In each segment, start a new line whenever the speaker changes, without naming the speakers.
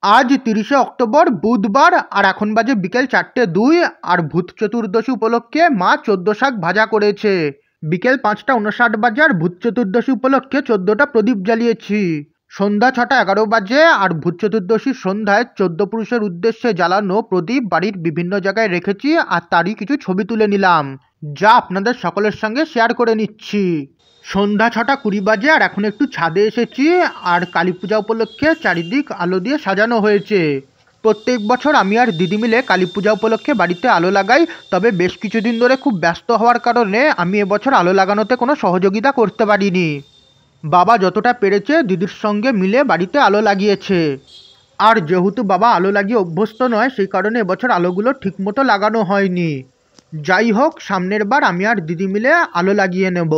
আজ ৩০শে অক্টোবর বুধবার, আর এখন বাজে বিকেল ৪:০২। আর ভূত চতুর্দশী উপলক্ষে মা ১৪ শাক ভাজা করেছে। বিকেল ৫টা ৫৯ বাজে, আর ভূত চতুর্দশী উপলক্ষে ১৪টা প্রদীপ জ্বালিয়েছি। সন্ধ্যা ৬টা ১১ বাজে, আর ভূত চতুর্দশীর সন্ধ্যায় ১৪ পুরুষের উদ্দেশ্যে জ্বালানো প্রদীপ বাড়ির বিভিন্ন জায়গায় রেখেছি, আর তারই কিছু ছবি তুলে নিলাম, যা আপনাদের সকলের সঙ্গে শেয়ার করে নিচ্ছি। সন্ধ্যা ৬টা ২০ বাজে, আর এখন একটু ছাদে এসেছি। আর কালী পূজা উপলক্ষে চারিদিক আলো দিয়ে সাজানো হয়েছে। প্রত্যেক বছর আমি আর দিদি মিলে কালী পূজা উপলক্ষে বাড়িতে আলো লাগাই, তবে বেশ কিছুদিন ধরে খুব ব্যস্ত হওয়ার কারণে আমি এবছর আলো লাগানোতে কোনো সহযোগিতা করতে পারিনি। বাবা যতটা পেরেছে দিদির সঙ্গে মিলে বাড়িতে আলো লাগিয়েছে। আর যেহেতু বাবা আলো লাগিয়ে অভ্যস্ত নয়, সেই কারণে এবছর আলোগুলো ঠিকমতো লাগানো হয়নি। যাই হোক, সামনের বার আমি আর দিদি মিলে আলো লাগিয়ে নেব।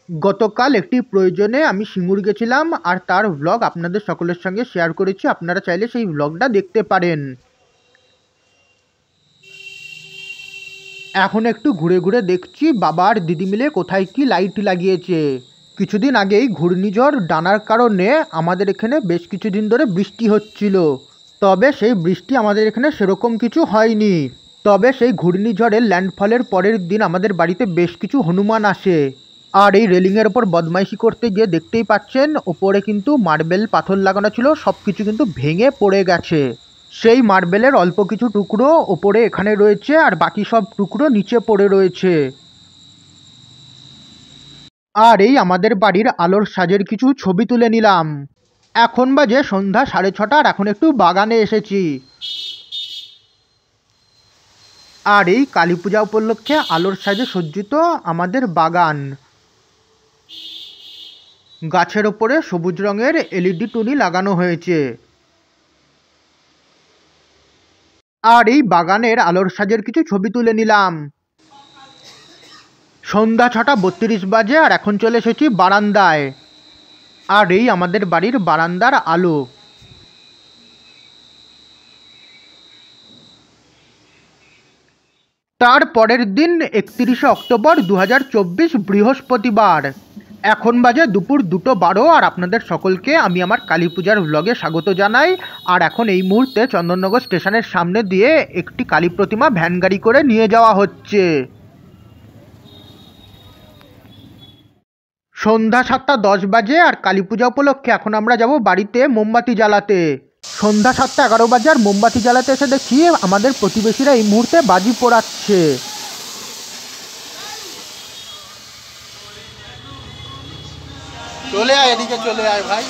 গতকাল একটি প্রয়োজনে আমি সিঙ্গুর গেছিলাম, আর তার ভ্লগ আপনাদের সকলের সঙ্গে শেয়ার করেছি। আপনারা চাইলে সেই ভ্লগটা দেখতে পারেন। এখন একটু ঘুরে ঘুরে দেখছি বাবা আর দিদি মিলে কোথায় কি লাইট লাগিয়েছে। কিছুদিন আগেই ঘূর্ণিঝড় ডানার কারণে আমাদের এখানে বেশ কিছুদিন ধরে বৃষ্টি হচ্ছিল, তবে সেই বৃষ্টি আমাদের এখানে সেরকম কিছু হয়নি। তবে সেই ঘূর্ণিঝড়ের ল্যান্ডফলের পরের দিন আমাদের বাড়িতে বেশ কিছু হনুমান আসে। আর এই রেলিংয়ের ওপর বদমাইশি করতে গিয়ে দেখতেই পাচ্ছেন, ওপরে কিন্তু মার্বেল পাথর লাগানো ছিল, সব কিছু কিন্তু ভেঙে পড়ে গেছে। সেই মার্বেলের অল্প কিছু টুকরো ওপরে এখানে রয়েছে, আর বাকি সব টুকরো নিচে পড়ে রয়েছে। আর এই আমাদের বাড়ির আলোর সাজের কিছু ছবি তুলে নিলাম। এখন বাজে সন্ধ্যা ৬:৩০, আর এখন একটু বাগানে এসেছি। আর এই কালী পূজা উপলক্ষে আলোর সাজে সজ্জিত আমাদের বাগান। গাছের ওপরে সবুজ রঙের এলইডি টুনি লাগানো হয়েছে। আর এই বাগানের আলোর সাজের কিছু ছবি তুলে নিলাম। সন্ধ্যা ৬টা ৩২ বাজে, আর এখন চলে এসেছি বারান্দায়। আর এই আমাদের বাড়ির বারান্দার আলো। তার পরের দিন ৩১শে অক্টোবর ২০২৪ বৃহস্পতিবার। এখন বাজে দুপুর ২:১২, আর আপনাদের সকলকে আমি আমার কালী পূজার ভ্লগে স্বাগত জানাই। আর এখন এই মুহূর্তে চন্দননগর স্টেশনের সামনে দিয়ে একটি কালী প্রতিমা ভ্যান গাড়ি করে নিয়ে যাওয়া হচ্ছে। সন্ধ্যা ৭টা ১০ বাজে, আর কালী পূজা উপলক্ষে এখন আমরা যাব বাড়িতে মোমবাতি জ্বালাতে। সন্ধ্যা ৭টা ১১ বাজে, আর মোমবাতি জ্বালাতে এসে দেখি আমাদের প্রতিবেশীরা এই মুহূর্তে বাজি পোড়াচ্ছে। চলে আয়, এদিকে চলে আয় ভাই।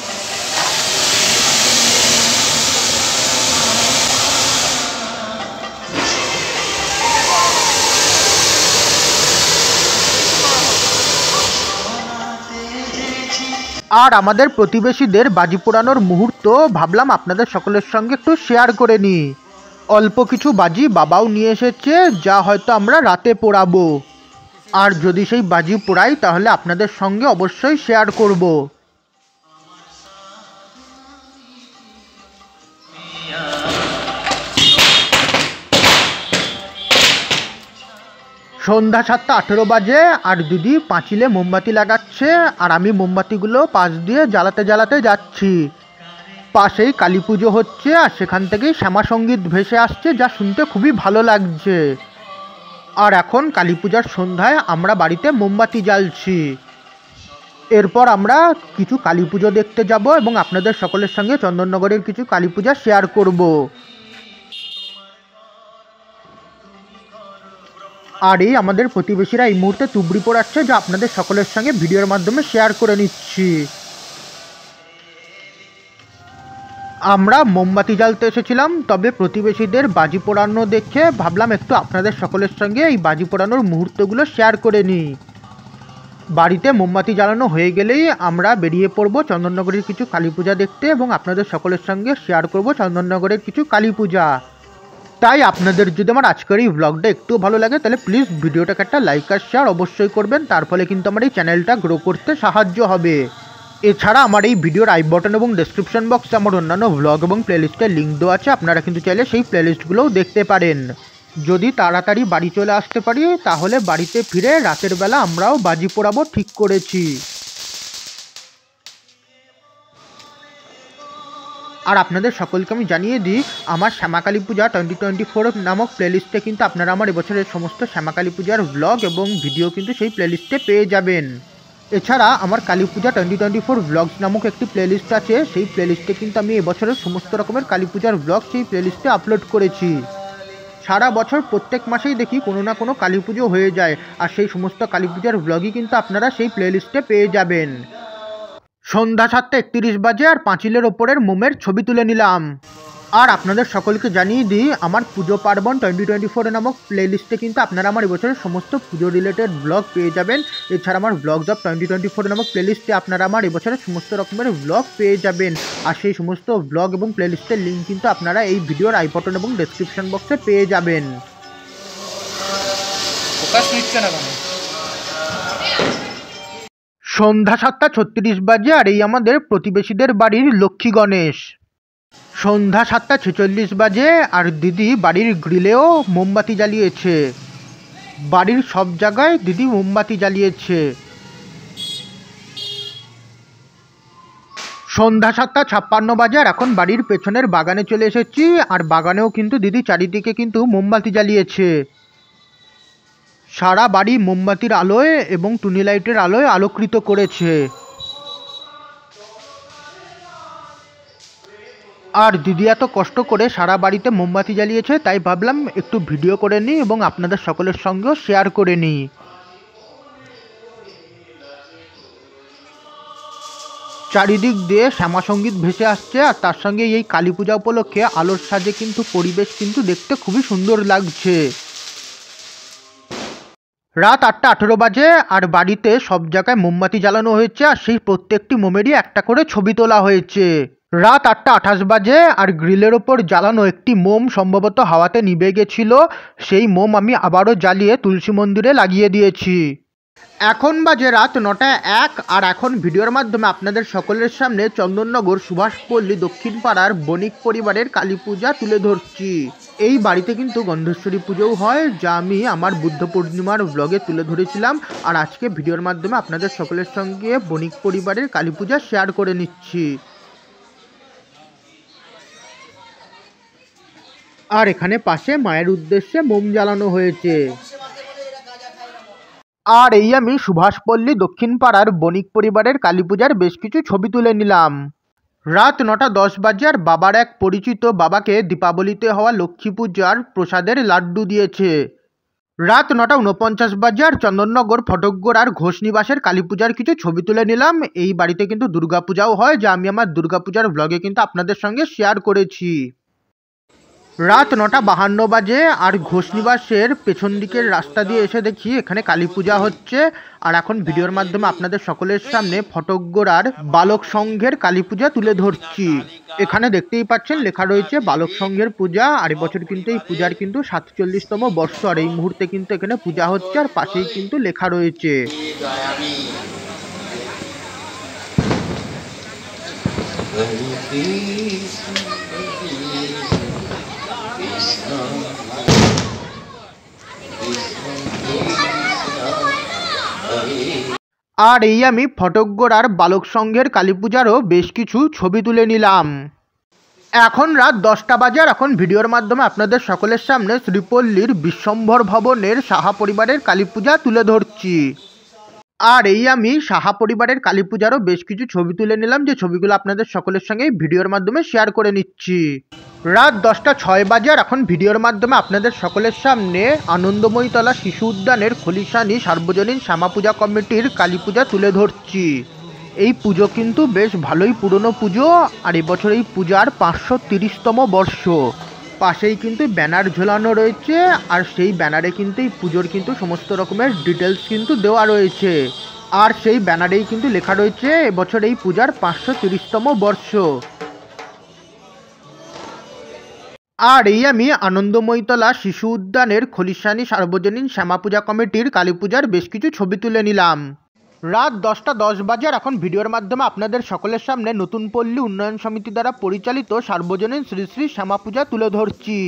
আর আমাদের প্রতিবেশীদের বাজি পোড়ানোর মুহূর্ত ভাবলাম আপনাদের সকলের সঙ্গে একটু শেয়ার করে নিই। অল্প কিছু বাজি বাবাও নিয়ে এসেছে, যা হয়তো আমরা রাতে পোড়াবো। আর যদি সেই বাজি পোড়াই তাহলে আপনাদের সঙ্গে অবশ্যই শেয়ার করব। সন্ধ্যা ৭টা ১৮ বাজে, আর দিদি পাঁচিলে মোমবাতি লাগাচ্ছে, আর আমি মোমবাতিগুলো পাশ দিয়ে জ্বালাতে জ্বালাতে যাচ্ছি। পাশেই কালী পুজো হচ্ছে, আর সেখান থেকেই শ্যামা সঙ্গীত ভেসে আসছে, যা শুনতে খুবই ভালো লাগছে। আর এখন কালী পূজার সন্ধ্যায় আমরা বাড়িতে মোমবাতি জ্বালছি। এরপর আমরা কিছু কালী পুজো দেখতে যাব, এবং আপনাদের সকলের সঙ্গে চন্দননগরের কিছু কালী পূজা শেয়ার করব। আর এই আমাদের প্রতিবেশীরা এই মুহূর্তে তুবড়ি পোড়াচ্ছে, যা আপনাদের সকলের সঙ্গে ভিডিওর মাধ্যমে শেয়ার করে নিচ্ছি। আমরা মোমবাতি জ্বালতে এসেছিলাম, তবে প্রতিবেশীদের বাজি পোড়ানো দেখে ভাবলাম একটু আপনাদের সকলের সঙ্গে এই বাজি পোড়ানোর মুহূর্তগুলো শেয়ার করে নিই। বাড়িতে মোমবাতি জ্বালানো হয়ে গেলেই আমরা বেরিয়ে পড়ব চন্দননগরের কিছু কালী পূজা দেখতে, এবং আপনাদের সকলের সঙ্গে শেয়ার করব চন্দননগরের কিছু কালী পূজা। তাই আপনাদের যদি আমার আজকের এই ব্লগটা একটু ভালো লাগে, তাহলে প্লিজ ভিডিওটাকে একটা লাইক আর শেয়ার অবশ্যই করবেন। তার ফলে কিন্তু আমার এই চ্যানেলটা গ্রো করতে সাহায্য হবে। এছাড়া আমার এই ভিডিওর আই বাটন এবং ডেসক্রিপশন বক্সে আমার অন্যান্য ব্লগ এবং প্লেলিস্টের লিঙ্ক দেওয়া আছে, আপনারা কিন্তু চাইলে সেই প্লেলিস্টগুলোও দেখতে পারেন। যদি তাড়াতাড়ি বাড়ি চলে আসতে পারি, তাহলে বাড়িতে ফিরে রাতের বেলা আমরাও বাজি পোড়াবো ঠিক করেছি। আর আপনাদের সকলকে আমি জানিয়ে দিই, আমার শ্যামাকালী পূজা 2024 নামক প্লেলিস্টে কিন্তু আপনারা আমার এবছরের সমস্ত শ্যামাকালী পূজার ব্লগ এবং ভিডিও কিন্তু সেই প্লেলিস্টে পেয়ে যাবেন। এছাড়া আমার কালী পূজা 2024 ব্লগস নামক একটি প্লেলিস্ট আছে, সেই প্লেলিস্টে কিন্তু আমি এবছরের সমস্ত রকমের কালী পূজার ব্লগ সেই প্লেলিস্টে আপলোড করেছি। সারা বছর প্রত্যেক মাসেই দেখি কোনো না কোনো কালী পুজো হয়ে যায়, আর সেই সমস্ত কালী পূজার ব্লগই কিন্তু আপনারা সেই প্লেলিস্টে পেয়ে যাবেন। সন্ধ্যা 7:31 বাজে আর পাঁচিলের ওপরের মোমের ছবি তুলে নিলাম। আর আপনাদের সকলকে জানিয়ে দিই, আমার পুজো পার্বণ 2024 নামক প্লেলিস্টে কিন্তু আপনারা আমার এবছরের সমস্ত পুজো রিলেটেড ব্লগ পেয়ে যাবেন। এছাড়া আমার ব্লগস অফ 2024 নামক প্লেলিস্টে আপনারা আমার এবছরের সমস্ত রকমের ব্লগ পেয়ে যাবেন। আর সেই সমস্ত ব্লগ এবং প্লেলিস্টের লিঙ্ক কিন্তু আপনারা এই ভিডিওর আই বাটন এবং ডেসক্রিপশন বক্সে পেয়ে যাবেন। সন্ধ্যা 7:36 বাজে আর এই আমাদের প্রতিবেশীদের বাড়ির লক্ষ্মী গণেশ। সন্ধ্যা 7:46 বাজে আর দিদি বাড়ির গ্রিলেও মোমবাতি জ্বালিয়েছে। বাড়ির সব জায়গায় দিদি মোমবাতি জ্বালিয়েছে। সন্ধ্যা 7:56 বাজে আর এখন বাড়ির পেছনের বাগানে চলে এসেছি, আর বাগানেও কিন্তু দিদি চারিদিকে কিন্তু মোমবাতি জ্বালিয়েছে। সারা বাড়ি মোমবাতির আলোয় এবং টুনি লাইটের আলোয় আলোকৃত করেছে। আর দিদি এত কষ্ট করে সারা বাড়িতে মোমবাতি জ্বালিয়েছে, তাই ভাবলাম একটু ভিডিও করে নিই এবং আপনাদের সকলের সঙ্গেও শেয়ার করে নিই। চারিদিক দিয়ে শ্যামা সঙ্গীত ভেসে আসছে, আর তার সঙ্গে এই কালী পূজা উপলক্ষে আলোর সাজে কিন্তু পরিবেশ কিন্তু দেখতে খুবই সুন্দর লাগছে। রাত 8:18 বাজে আর বাড়িতে সব জায়গায় মোমবাতি জ্বালানো হয়েছে, আর সেই প্রত্যেকটি মোমেরই একটা করে ছবি তোলা হয়েছে। রাত 8:28 বাজে আর গ্রিলের ওপর জ্বালানো একটি মোম সম্ভবত হাওয়াতে নিভে গেছিল, সেই মোম আমি আবারও জ্বালিয়ে তুলসী মন্দিরে লাগিয়ে দিয়েছি। এখন বাজে রাত 9:01 আর এখন ভিডিওর মাধ্যমে আপনাদের সকলের সামনে চন্দননগর সুভাষপল্লী দক্ষিণ পাড়ার বণিক পরিবারের কালী পূজা তুলে ধরছি। এই বাড়িতে কিন্তু গন্ধেশ্বরী পুজোও হয়, যা আমি আমার বুদ্ধ পূর্ণিমার ব্লগে তুলে ধরেছিলাম, আর আজকে ভিডিওর মাধ্যমে আপনাদের সকলের সঙ্গে বণিক পরিবারের কালী পূজা শেয়ার করে নিচ্ছি। আর এখানে পাশে মায়ের উদ্দেশ্যে মোম জ্বালানো হয়েছে। আর এই আমি সুভাষপল্লী দক্ষিণ পাড়ার বণিক পরিবারের কালী পূজার বেশ কিছু ছবি তুলে নিলাম। রাত 9:10 বাজে আর বাবার এক পরিচিত বাবাকে দীপাবলিতে হওয়া লক্ষ্মী পূজার প্রসাদের লাড্ডু দিয়েছে। রাত 9:49 বাজে আর চন্দননগর ফটকগোড়ার ঘোষ নিবাসের কালী পূজার কিছু ছবি তুলে নিলাম। এই বাড়িতে কিন্তু দুর্গাপূজাও হয়, যা আমি আমার দুর্গাপূজার ব্লগে কিন্তু আপনাদের সঙ্গে শেয়ার করেছি। রাত 9:52 বাজে আর ঘোষ নিবাসের পেছন দিকের রাস্তা দিয়ে এসে দেখি এখানে কালী পূজা হচ্ছে, আর এখন ভিডিওর মাধ্যমে আপনাদের সকলের সামনে ফটকগোড়ার বালক সংঘের কালী পূজা তুলে ধরছি। এখানে দেখতেই পাচ্ছেন লেখা রয়েছে বালক সংঘের পূজা, আর এবছর কিন্তু এই পূজার কিন্তু 47তম বর্ষ, আর এই মুহূর্তে কিন্তু এখানে পূজা হচ্ছে, আর পাশেই কিন্তু লেখা রয়েছে। আর এই আমি ফটকগোড়ার বালক সংঘের কালী পূজারও বেশ কিছু ছবি তুলে নিলাম। এখন রাত 10টা বাজে আর এখন ভিডিওর মাধ্যমে আপনাদের সকলের সামনে শ্রীপল্লীর বিশ্বম্ভর ভবনের সাহা পরিবারের কালী পূজা তুলে ধরছি। আর এই আমি সাহা পরিবারের কালী পূজারও বেশ কিছু ছবি তুলে নিলাম, যে ছবিগুলো আপনাদের সকলের সঙ্গে ভিডিওর মাধ্যমে শেয়ার করে নিচ্ছি। রাত 10:06 বাজে আর এখন ভিডিওর মাধ্যমে আপনাদের সকলের সামনে আনন্দময়ীতলা শিশু উদ্যানের খলিশানি সার্বজনীন শ্যামা পূজা কমিটির কালী পূজা তুলে ধরছি। এই পুজো কিন্তু বেশ ভালোই পুরনো পুজো, আর এবছর এই পূজার 530তম বর্ষ। পাশেই কিন্তু ব্যানার ঝোলানো রয়েছে, আর সেই ব্যানারে কিন্তু এই পুজোর কিন্তু সমস্ত রকমের ডিটেলস কিন্তু দেওয়া রয়েছে, আর সেই ব্যানারেই কিন্তু লেখা রয়েছে এবছর এই পূজার 530তম বর্ষ। আর এই আমি আনন্দময়ীতলা শিশু উদ্যানের খলিশানি সার্বজনীন শ্যামা পূজা কমিটির কালী পূজার বেশ কিছু ছবি তুলে নিলাম। রাত 10:10 বাজে আর এখন ভিডিওর মাধ্যমে আপনাদের সকলের সামনে নতুন পল্লী উন্নয়ন সমিতি দ্বারা পরিচালিত সার্বজনীন শ্রী শ্রী শ্যামা পূজা তুলে ধরছি।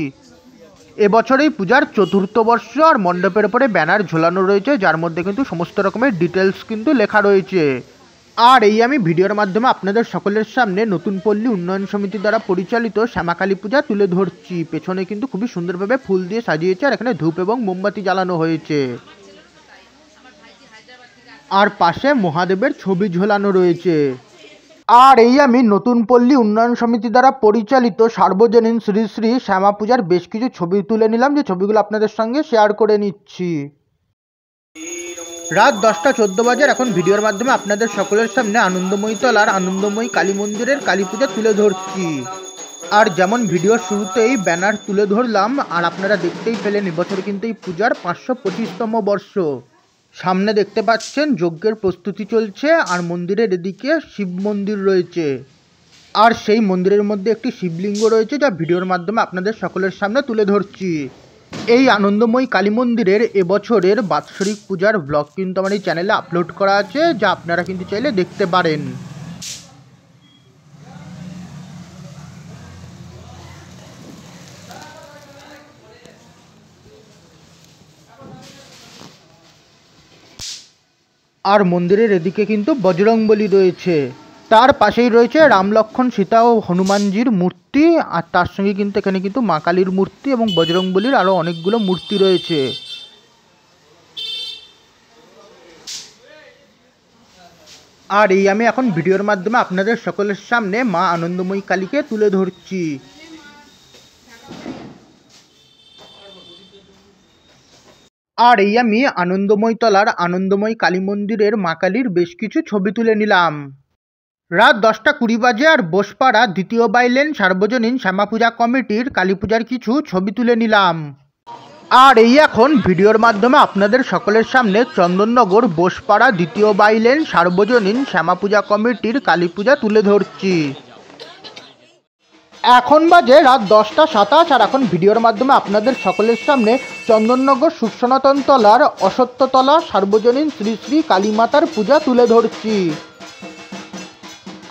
এবছর এই পূজার 4র্থ বর্ষ, আর মণ্ডপের উপরে ব্যানার ঝোলানো রয়েছে, যার মধ্যে কিন্তু সমস্ত রকমের ডিটেলস কিন্তু লেখা রয়েছে। আর এই আমি ভিডিওর মাধ্যমে আপনাদের সকলের সামনে নতুন পল্লী উন্নয়ন সমিতি দ্বারা পরিচালিত শ্যামাকালী পূজা তুলে ধরছি। পেছনে কিন্তু খুবই সুন্দরভাবে ফুল দিয়ে সাজিয়েছে, আর এখানে ধূপ এবং মোমবাতি জ্বালানো হয়েছে। আর পাশে মহাদেবের ছবি ঝোলানো রয়েছে। আর এই আমি নতুন পল্লী উন্নয়ন সমিতি দ্বারা পরিচালিত সার্বজনীন শ্রী শ্রী শ্যামা পূজার বেশ কিছু ছবি তুলে নিলাম, যে ছবিগুলো আপনাদের সঙ্গে শেয়ার করে নিচ্ছি। রাত 10টা 14 বাজে। এখন ভিডিওর মাধ্যমে আপনাদের সকলের সামনে আনন্দময়ী তলার আনন্দময়ী কালী মন্দিরের কালী পূজা তুলে ধরছি। আর যেমন ভিডিওর শুরুতেই ব্যানার তুলে ধরলাম, আর আপনারা দেখতেই পেলেন এবছর কিন্তু এই পূজার 525তম বর্ষ। সামনে দেখতে পাচ্ছেন যজ্ঞের প্রস্তুতি চলছে, আর মন্দিরের এদিকে শিব মন্দির রয়েছে। আর সেই মন্দিরের মধ্যে একটি শিবলিঙ্গ রয়েছে, যা ভিডিওর মাধ্যমে আপনাদের সকলের সামনে তুলে ধরছি। এই আনন্দময়ী কালী মন্দিরের এবছরের বাৎসরিক পূজার ব্লগ কিন্তু আমার এই চ্যানেলে আপলোড করা আছে, যা আপনারা কিন্তু চাইলে দেখতে পারেন। আর মন্দিরের এদিকে কিন্তু বজরংবলী রয়েছে, তার পাশেই রয়েছে রাম লক্ষ্মণ সীতা ও হনুমানজির মূর্তি, আর তার সঙ্গে কিন্তু এখানে কিন্তু মা কালীর মূর্তি এবং বজরংবলীর আরও অনেকগুলো মূর্তি রয়েছে। আর এই আমি এখন ভিডিওর মাধ্যমে আপনাদের সকলের সামনে মা আনন্দময়ী কালীকে তুলে ধরছি। আর এই আমি আনন্দময়ী তলার আনন্দময়ী কালী মন্দিরের মা কালীর বেশ কিছু ছবি তুলে নিলাম। রাত 10টা 20 বাজে। আর বোসপাড়া দ্বিতীয় বাইলেন সার্বজনীন শ্যামা পূজা কমিটির কালী পূজার কিছু ছবি তুলে নিলাম। আর এই এখন ভিডিওর মাধ্যমে আপনাদের সকলের সামনে চন্দননগর বোসপাড়া দ্বিতীয় বাইলেন সার্বজনীন শ্যামা পূজা কমিটির কালী পূজা তুলে ধরছি। এখন বাজে রাত 10টা 27। আর এখন ভিডিওর মাধ্যমে আপনাদের সকলের সামনে চন্দননগর সুসনাতন তলার অসত্যতলা সার্বজনীন শ্রী শ্রী কালী মাতার পূজা তুলে ধরছি।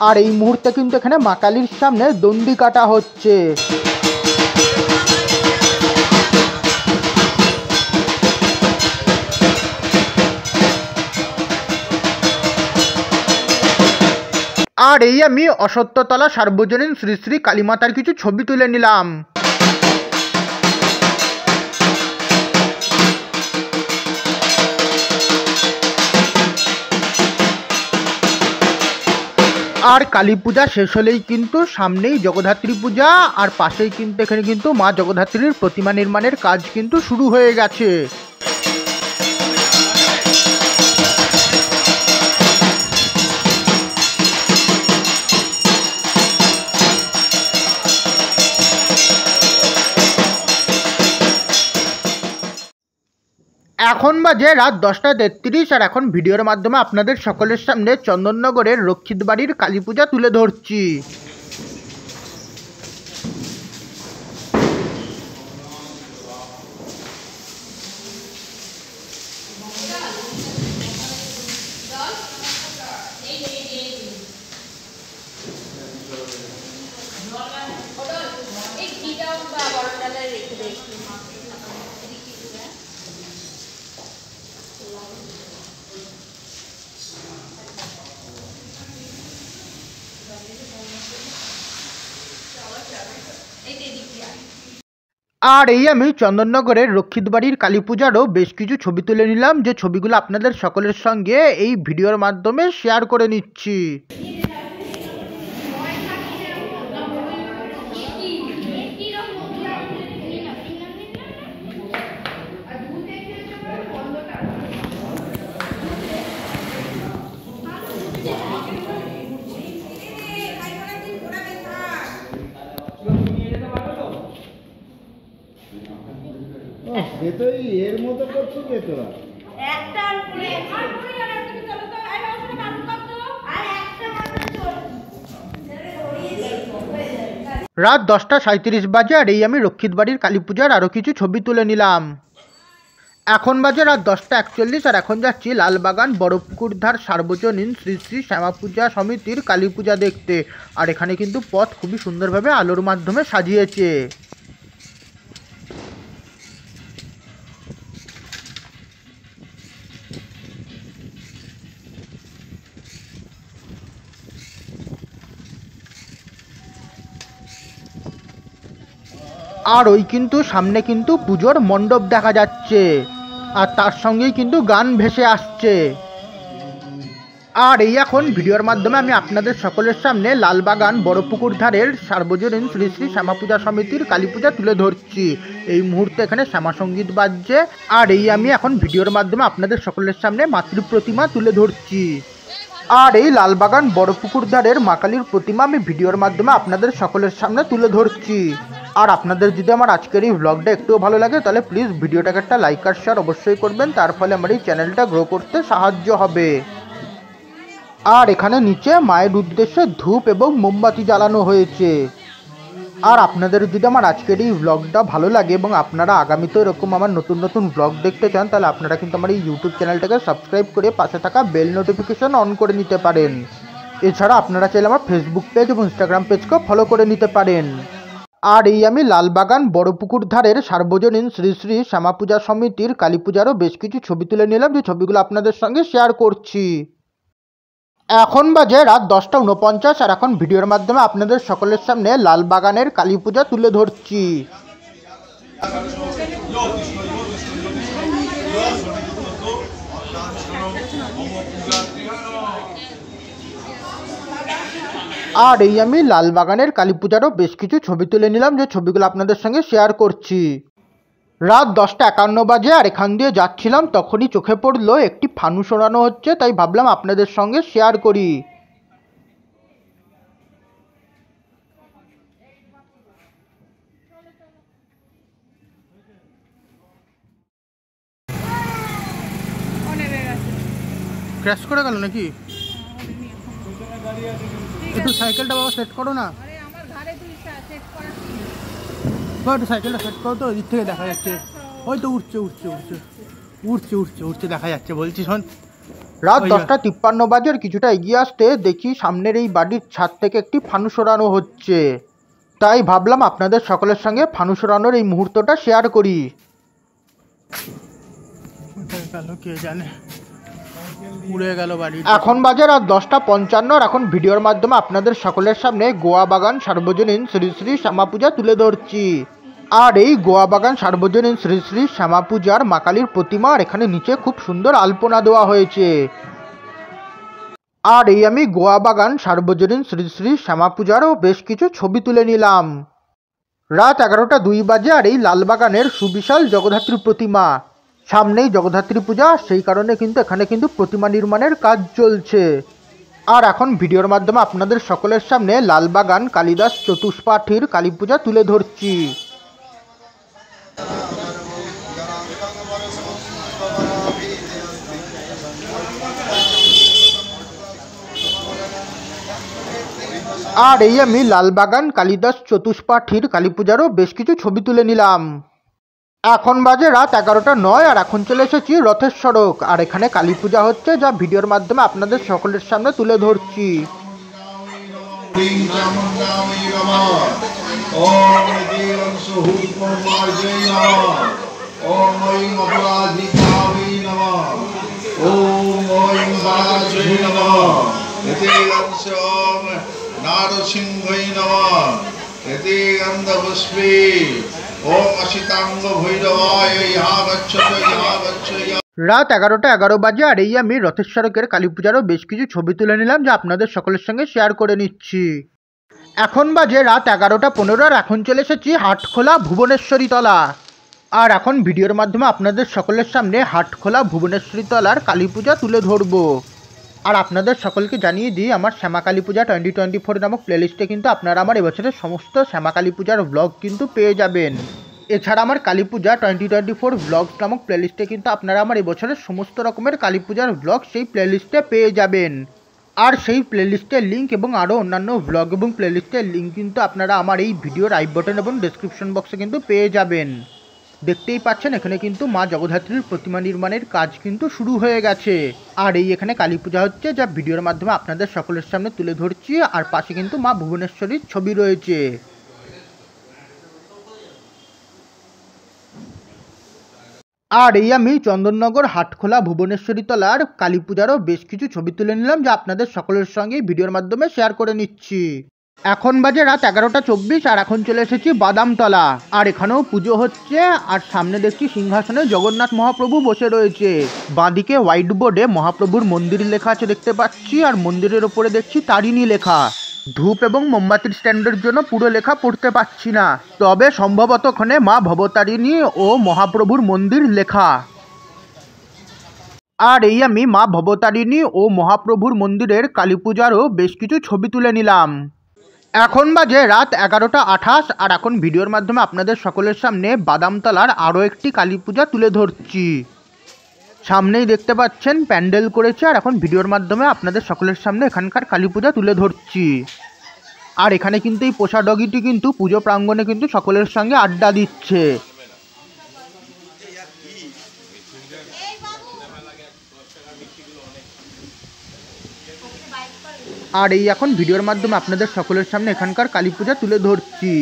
আর এই মুহূর্তে কিন্তু এখানে মা কালীর সামনে দণ্ডি কাটা হচ্ছে। আর এই আমি অসত্যতলা সার্বজনীন শ্রী শ্রী কালীমাতার কিছু ছবি তুলে নিলাম। আর কালী পূজা শেষ হলেই কিন্তু সামনেই জগদ্ধাত্রী পূজা, আর পাশেই কিন্তু এখানে কিন্তু মা জগদ্ধাত্রীর প্রতিমা নির্মাণের কাজ কিন্তু শুরু হয়ে গেছে। এখন বাজে রাত 10টা 33। আর এখন ভিডিওর মাধ্যমে আপনাদের সকলের সামনে চন্দননগরের রক্ষিত বাড়ির কালী পূজা তুলে ধরছি। আর এই আমি চন্দননগরের রক্ষিত বাড়ির কালী পূজারও বেশ কিছু ছবি তুলে নিলাম, যে ছবিগুলো আপনাদের সকলের সঙ্গে এই ভিডিওর মাধ্যমে শেয়ার করে নিচ্ছি।
যেতই এর মতো করছো কে তোরা?
একটার উপরে আর উপরে আর একটা কি চলো তো আর ওখানে কাটু কাটু আর একটা মাত্র চল ছেড়ে দড়িয়ে যাই।
রাত 10টা 37 বাজে। আর এই আমি রক্ষিত বাড়ির কালী পূজার আরও কিছু ছবি তুলে নিলাম। এখন বাজে রাত 10টা 41। আর এখন যাচ্ছি লালবাগান বরফকুরধার সার্বজনীন শ্রী শ্রী শ্যামা পূজা সমিতির কালী পূজা দেখতে। আর এখানে কিন্তু পথ খুবই সুন্দরভাবে আলোর মাধ্যমে সাজিয়েছে। আর ওই কিন্তু সামনে কিন্তু পুজোর মণ্ডপ দেখা যাচ্ছে, আর তার সঙ্গেই কিন্তু গান ভেসে আসছে। আর এই এখন ভিডিওর মাধ্যমে আমি আপনাদের সকলের সামনে লালবাগান বড়পুকুর ধারের সার্বজনীন শ্রী শ্রী শ্যামা পূজা সমিতির কালী পূজা তুলে ধরছি। এই মুহূর্তে এখানে শ্যামা সঙ্গীত বাজছে, আর এই আমি এখন ভিডিওর মাধ্যমে আপনাদের সকলের সামনে মাতৃ প্রতিমা তুলে ধরছি। আর এই লালবাগান বড়পুকুর ধারের মা কালীর প্রতিমা আমি ভিডিওর মাধ্যমে আপনাদের সকলের সামনে তুলে ধরছি। আর আপনাদের যদি আমার আজকের এই ব্লগটা একটুও ভালো লাগে তাহলে প্লিজ ভিডিওটাকে একটা লাইক আর শেয়ার অবশ্যই করবেন, তার ফলে আমার এই চ্যানেলটা গ্রো করতে সাহায্য হবে। আর এখানে নিচে মায়ের উদ্দেশ্যে ধূপ এবং মোমবাতি জ্বালানো হয়েছে। আর আপনাদের যদি আমার আজকের এই ব্লগটা ভালো লাগে এবং আপনারা আগামীতে এরকম আমার নতুন নতুন ব্লগ দেখতে চান, তাহলে আপনারা কিন্তু আমার এই ইউটিউব চ্যানেলটাকে সাবস্ক্রাইব করে পাশে থাকা বেল নোটিফিকেশন অন করে নিতে পারেন। এছাড়া আপনারা চাইলে আমার ফেসবুক পেজ এবং ইনস্টাগ্রাম পেজকেও ফলো করে নিতে পারেন। আর এই আমি লালবাগান বড়পুকুর ধারের সার্বজনীন শ্রী শ্রী শ্যামা পূজা সমিতির কালী পূজারও বেশ কিছু ছবি তুলে নিলাম, যে ছবিগুলো আপনাদের সঙ্গে শেয়ার করছি। এখন বাজে রাত 10:49, আর এখন ভিডিওর মাধ্যমে আপনাদের সকলের সামনে লালবাগানের কালী পূজা তুলে ধরছি। আর এই আমি লালবাগানের কালী পূজারও বেশ কিছু ছবি তুলে নিলাম, যে ছবিগুলো আপনাদের সঙ্গে শেয়ার করছি। রাত 10:51 বাজে, আর এখান দিয়ে যাচ্ছিলাম তখনই চোখে পড়লো একটি ফানুস ওড়ানো হচ্ছে, তাই ভাবলাম আপনাদের সঙ্গে শেয়ার করি। ক্র্যাশ করে গেল নাকি? একটু সাইকেলটা বাবা সেট করো না, একটু সাইকেলটা সেট করো তো, ওই দিক থেকে দেখা যাচ্ছে। ওই তো উঠছে উঠছে উঠছে উঠছে উঠছে উঠছে দেখা যাচ্ছে, বলছি শোন। রাত 10:53 বাজে, কিছুটা এগিয়ে আসতে দেখি সামনের এই বাড়ির ছাদ থেকে একটি ফানুস ওড়ানো হচ্ছে, তাই ভাবলাম আপনাদের সকলের সঙ্গে ফানুস ওড়ানোর এই মুহূর্তটা শেয়ার করি। কে জানে, উড়ে গেল বাড়ি। এখন বাজে রাত 10:55, আর এখন ভিডিওর মাধ্যমে আপনাদের সকলের সামনে গোয়া বাগান সার্বজনীন শ্রী শ্রী শ্যামা পূজা তুলে ধরছি। আর এই গোয়া বাগান সার্বজনীন শ্রী শ্রী শ্যামা পূজার মা কালীর প্রতিমা, আর এখানে নিচে খুব সুন্দর আলপনা দেওয়া হয়েছে। আর এই আমি গোয়া বাগান সার্বজনীন শ্রী শ্রী শ্যামা পূজারও বেশ কিছু ছবি তুলে নিলাম। রাত 11:02 বাজে, আর এই লালবাগানের সুবিশাল জগদ্ধাত্রী প্রতিমা, সামনেই জগদ্ধাত্রী পূজা, সেই কারণে কিন্তু এখানে কিন্তু প্রতিমা নির্মাণের কাজ চলছে। আর এখন ভিডিওর মাধ্যমে আপনাদের সকলের সামনে লালবাগান কালিদাস চতুষ্পাঠীর কালী পূজা তুলে ধরছি। আর এই আমি লালবাগান কালিদাস চতুষ্পাঠীর কালী পূজারও বেশ কিছু ছবি তুলে নিলাম। এখন বাজে রাত 11:09, আর এখন চলে এসেছি রথের সড়ক, আর এখানে কালী পূজা হচ্ছে, যা ভিডিওর মাধ্যমে আপনাদের সকলের সামনে তুলে ধরছি।
নারসিংহৈ নমঃ এতে গন্ধপুষ্পে ওম অসিতাঙ্গ ভৈরবায় ইহা গচ্ছত ইহা গচ্ছ।
রাত 11:11 বাজে, আর এই আমি রথের সড়কের কালী পূজারও বেশ কিছু ছবি তুলে নিলাম, যা আপনাদের সকলের সঙ্গে শেয়ার করে নিচ্ছি। এখন বাজে রাত 11:15, আর এখন চলে এসেছি হাটখোলা ভুবনেশ্বরী তলা। আর এখন ভিডিওর মাধ্যমে আপনাদের সকলের সামনে হাটখোলা ভুবনেশ্বরী তলার কালী পূজা তুলে ধরবো। আর আপনাদের সকলকে জানিয়ে দিই, আমার শ্যামা কালী পূজা 2024 নামক প্লেলিস্টে কিন্তু আপনারা আমার এবছরের সমস্ত শ্যামা কালী পূজার ব্লগ কিন্তু পেয়ে যাবেন। এছাড়া আমার কালী পূজা 2024 ব্লগস নামক প্লেলিস্টে কিন্তু আপনারা আমার এবছরের সমস্ত রকমের কালী পূজার ব্লগ সেই প্লেলিস্টে পেয়ে যাবেন। আর সেই প্লেলিস্টের লিঙ্ক এবং আরও অন্যান্য ব্লগ এবং প্লেলিস্টের লিঙ্ক কিন্তু আপনারা আমার এই ভিডিওর আই বাটন এবং ডেসক্রিপশন বক্সে কিন্তু পেয়ে যাবেন। দেখতেই পাচ্ছেন এখানে কিন্তু মা জগদ্ধাত্রীর প্রতিমা নির্মাণের কাজ কিন্তু শুরু হয়ে গেছে। আর এই এখানে কালী পূজা হচ্ছে, যা ভিডিওর মাধ্যমে আপনাদের সকলের সামনে তুলে ধরছি। আর পাশে কিন্তু মা ভুবনেশ্বরীর ছবি রয়েছে। আর এই আমি চন্দননগর হাটখোলা ভুবনেশ্বরী তলার কালী পূজারও বেশ কিছু ছবি তুলে নিলাম, যা আপনাদের সকলের সঙ্গে ভিডিওর মাধ্যমে শেয়ার করে নিচ্ছি। এখন বাজে রাত 11:24 আর এখন চলে এসেছি বাদামতলা। আর এখানেও পুজো হচ্ছে আর সামনে দেখছি সিংহাসনে জগন্নাথ মহাপ্রভু বসে রয়েছে। বাঁদিকে হোয়াইট বোর্ডে মহাপ্রভুর মন্দির লেখা আছে দেখতে পাচ্ছি, আর মন্দিরের ওপরে দেখছি তারিণী লেখা। ধূপ এবং মোমবাতির স্ট্যান্ডের জন্য পুরো লেখা পড়তে পাচ্ছি না, তবে সম্ভবত ওখানে মা ভবতারিণী ও মহাপ্রভুর মন্দির লেখা। আর এই আমি মা ভবতারিণী ও মহাপ্রভুর মন্দিরের কালী পূজারও বেশ কিছু ছবি তুলে নিলাম। এখন বাজে রাত 11:28 আর এখন ভিডিওর মাধ্যমে আপনাদের সকলের সামনে বাদামতলার আরও একটি কালী পূজা তুলে ধরছি। সামনেই দেখতে পাচ্ছেন প্যান্ডেল করেছে, আর এখন ভিডিওর মাধ্যমে আপনাদের সকলের সামনে এখানকার কালী পূজা তুলে ধরছি। আর এখানে কিন্তু এই পোষা ডগিটি কিন্তু পুজো প্রাঙ্গণে কিন্তু সকলের সঙ্গে আড্ডা দিচ্ছে। আর এই এখন ভিডিওর মাধ্যমে আপনাদের সকলের সামনে এখানকার কালী পূজা তুলে ধরছি।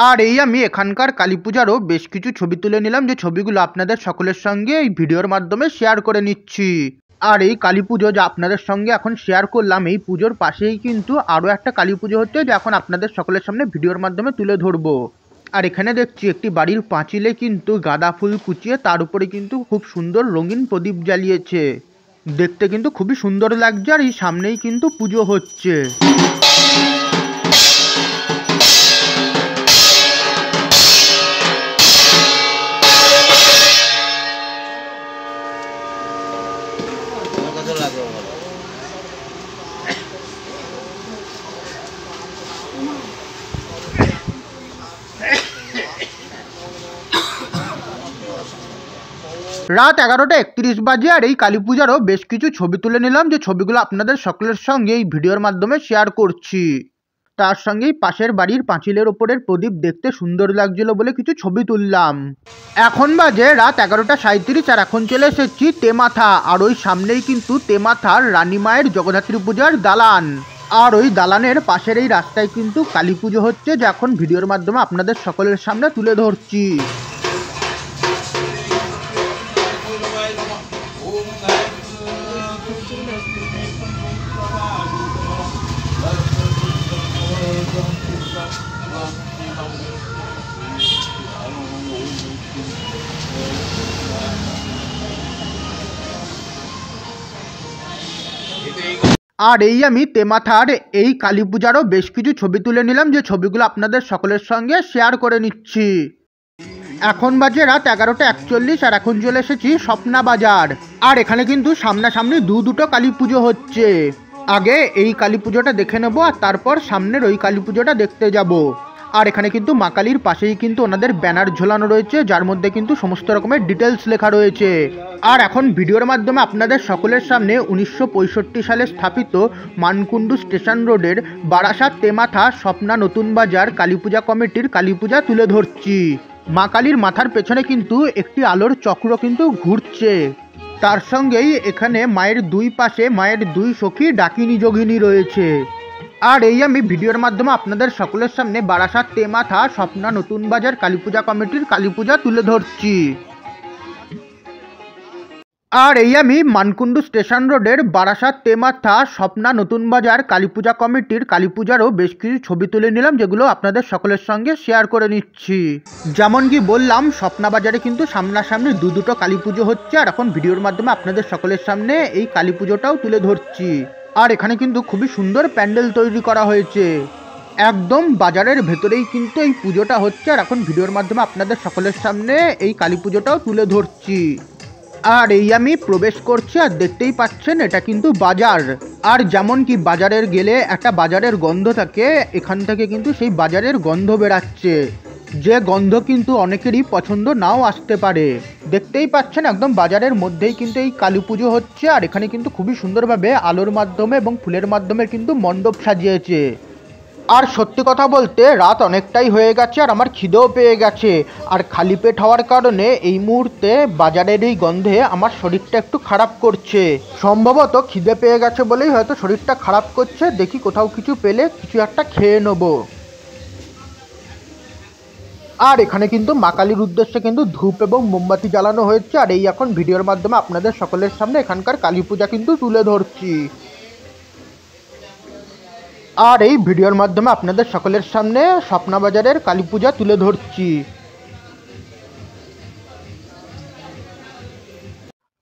আর এই আমি এখানকার কালী পূজারও বেশ কিছু ছবি তুলে নিলাম, যে ছবিগুলো আপনাদের সকলের সঙ্গে এই ভিডিওর মাধ্যমে শেয়ার করে নিচ্ছি। আর এই কালী পুজো যা আপনাদের সঙ্গে এখন শেয়ার করলাম, এই পুজোর পাশেই কিন্তু আরও একটা কালী পুজো হচ্ছে, যা এখন আপনাদের সকলের সামনে ভিডিওর মাধ্যমে তুলে ধরবো। আর এখানে দেখছি একটি বাড়ির পাঁচিলে কিন্তু গাঁদা ফুল কুচিয়ে তার উপরে কিন্তু খুব সুন্দর রঙিন প্রদীপ জ্বালিয়েছে, দেখতে কিন্তু খুবই সুন্দর লাগছে। আর এই সামনেই কিন্তু পুজো হচ্ছে। রাত 11:31 বাজে আর এই কালী পূজারও বেশ কিছু ছবি তুলে নিলাম, যে ছবিগুলো আপনাদের সকলের সঙ্গে এই ভিডিওর মাধ্যমে শেয়ার করছি। তার সঙ্গেই পাশের বাড়ির পাঁচিলের ওপরের প্রদীপ দেখতে সুন্দর লাগছিল বলে কিছু ছবি তুললাম। এখন বাজে রাত 11:37 আর এখন চলে এসেছি তেমাথা। আর ওই সামনেই কিন্তু তেমাথার রানী মায়ের জগদ্ধাত্রী পূজার দালান। আর ওই দালানের পাশের এই রাস্তায় কিন্তু কালী পুজো হচ্ছে, যা এখন ভিডিওর মাধ্যমে আপনাদের সকলের সামনে তুলে ধরছি। আর এই আমি তেমাথার এই কালী পূজারও বেশ কিছু ছবি তুলে নিলাম, যে ছবিগুলো আপনাদের সকলের সঙ্গে শেয়ার করে নিচ্ছি। এখন বাজে রাত 11:41 আর এখন চলে এসেছি স্বপ্না বাজার। আর এখানে কিন্তু সামনাসামনি দুটো কালী পুজো হচ্ছে। আগে এই কালী পুজোটা দেখে নেব, আর তারপর সামনের ওই কালী পুজোটা দেখতে যাব। আর এখানে কিন্তু মা কালীর পাশেই কিন্তু ওনাদের ব্যানার ঝোলানো রয়েছে, যার মধ্যে কিন্তু সমস্ত রকমের ডিটেলস লেখা রয়েছে। আর এখন ভিডিওর মাধ্যমে আপনাদের সকলের সামনে 1965 সালে স্থাপিত মানকুণ্ডু স্টেশন রোডের বারাসাত তেমাথা স্বপ্না নতুন বাজার কালী পূজা কমিটির কালী পূজা তুলে ধরছি। মা কালীর মাথার পেছনে কিন্তু একটি আলোর চক্র কিন্তু ঘুরছে। তার সঙ্গেই এখানে মায়ের দুই পাশে মায়ের দুই সখী ডাকিনী যোগিনী রয়েছে। আর এই আমি ভিডিওর মাধ্যমে আপনাদের সকলের সামনে বারাসাত তেমাথা স্বপ্না নতুন বাজার কালী পূজা কমিটির কালী পূজা তুলে ধরছি। আর এই আমি মানকুণ্ডু স্টেশন রোডের বারাসাত তেমাথা স্বপ্না নতুন বাজার কালী পূজা কমিটির কালী পূজারও বেশ কিছু ছবি তুলে নিলাম, যেগুলো আপনাদের সকলের সঙ্গে শেয়ার করে নিচ্ছি। যেমন কি বললাম, স্বপ্না বাজারে কিন্তু সামনাসামনি দুটো কালী পুজো হচ্ছে, আর এখন ভিডিওর মাধ্যমে আপনাদের সকলের সামনে এই কালী পুজোটাও তুলে ধরছি। আর এখানে কিন্তু খুবই সুন্দর প্যান্ডেল তৈরি করা হয়েছে, একদম বাজারের ভেতরেই কিন্তু এই পুজোটা হচ্ছে। আর এখন ভিডিওর মাধ্যমে আপনাদের সকলের সামনে এই কালী পুজোটাও তুলে ধরছি। আর এই আমি প্রবেশ করছি, আর দেখতেই পাচ্ছেন এটা কিন্তু বাজার। আর যেমন কি বাজারের গেলে একটা বাজারের গন্ধ থাকে, এখান থেকে কিন্তু সেই বাজারের গন্ধ বেরাচ্ছে, যে গন্ধ কিন্তু অনেকেরই পছন্দ নাও আসতে পারে। দেখতেই পাচ্ছেন একদম বাজারের মধ্যেই কিন্তু এই কালী পুজো হচ্ছে। আর এখানে কিন্তু খুবই সুন্দরভাবে আলোর মাধ্যমে এবং ফুলের মাধ্যমে কিন্তু মণ্ডপ সাজিয়েছে। আর সত্যি কথা বলতে রাত অনেকটাই হয়ে গেছে, আর আমার খিদেও পেয়ে গেছে। আর খালি পেট হওয়ার কারণে এই মুহূর্তে বাজারের এই গন্ধে আমার শরীরটা একটু খারাপ করছে। সম্ভবত খিদে পেয়ে গেছে বলেই হয়তো শরীরটা খারাপ করছে। দেখি কোথাও কিছু পেলে কিছু একটা খেয়ে নেবো। আর এখানে কিন্তু মা কালীর উদ্দেশ্যে কিন্তু ধূপ এবং মোমবাতি জ্বালানো হয়েছে। আর এই এখন ভিডিওর মাধ্যমে আপনাদের সকলের সামনে এখানকার কালী পূজা কিন্তু তুলে ধরছি। আর এই ভিডিওর মাধ্যমে আপনাদের সকলের সামনে স্বপ্নাবাজারের কালী পূজা তুলে ধরছি।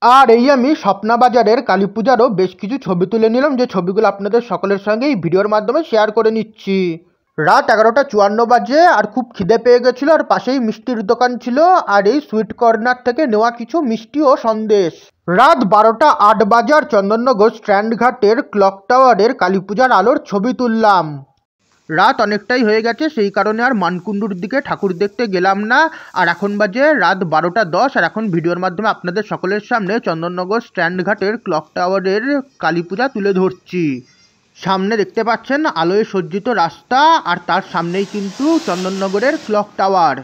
আর এই আমি স্বপ্নাবাজারের কালী পূজারও বেশ কিছু ছবি তুলে নিলাম, যে ছবিগুলো আপনাদের সকলের সঙ্গে এই ভিডিওর মাধ্যমে শেয়ার করে নিচ্ছি। রাত 11:54 বাজে, আর খুব খিদে পেয়ে গেছিলো, আর পাশেই মিষ্টির দোকান ছিল, আর এই সুইট কর্নার থেকে নেওয়া কিছু মিষ্টি ও সন্দেশ। রাত 12:08 বাজে, আর চন্দননগর স্ট্যান্ড ঘাটের ক্লক টাওয়ারের কালী পূজার আলোর ছবি তুললাম। রাত অনেকটাই হয়ে গেছে, সেই কারণে আর মানকুণ্ডুর দিকে ঠাকুর দেখতে গেলাম না। আর এখন বাজে রাত 12:10, আর এখন ভিডিওর মাধ্যমে আপনাদের সকলের সামনে চন্দননগর স্ট্যান্ড ঘাটের ক্লক টাওয়ারের কালী পূজা তুলে ধরছি। সামনে দেখতে পাচ্ছেন আলোয় সজ্জিত রাস্তা, আর তার সামনেই কিন্তু চন্দননগরের ক্লক টাওয়ার।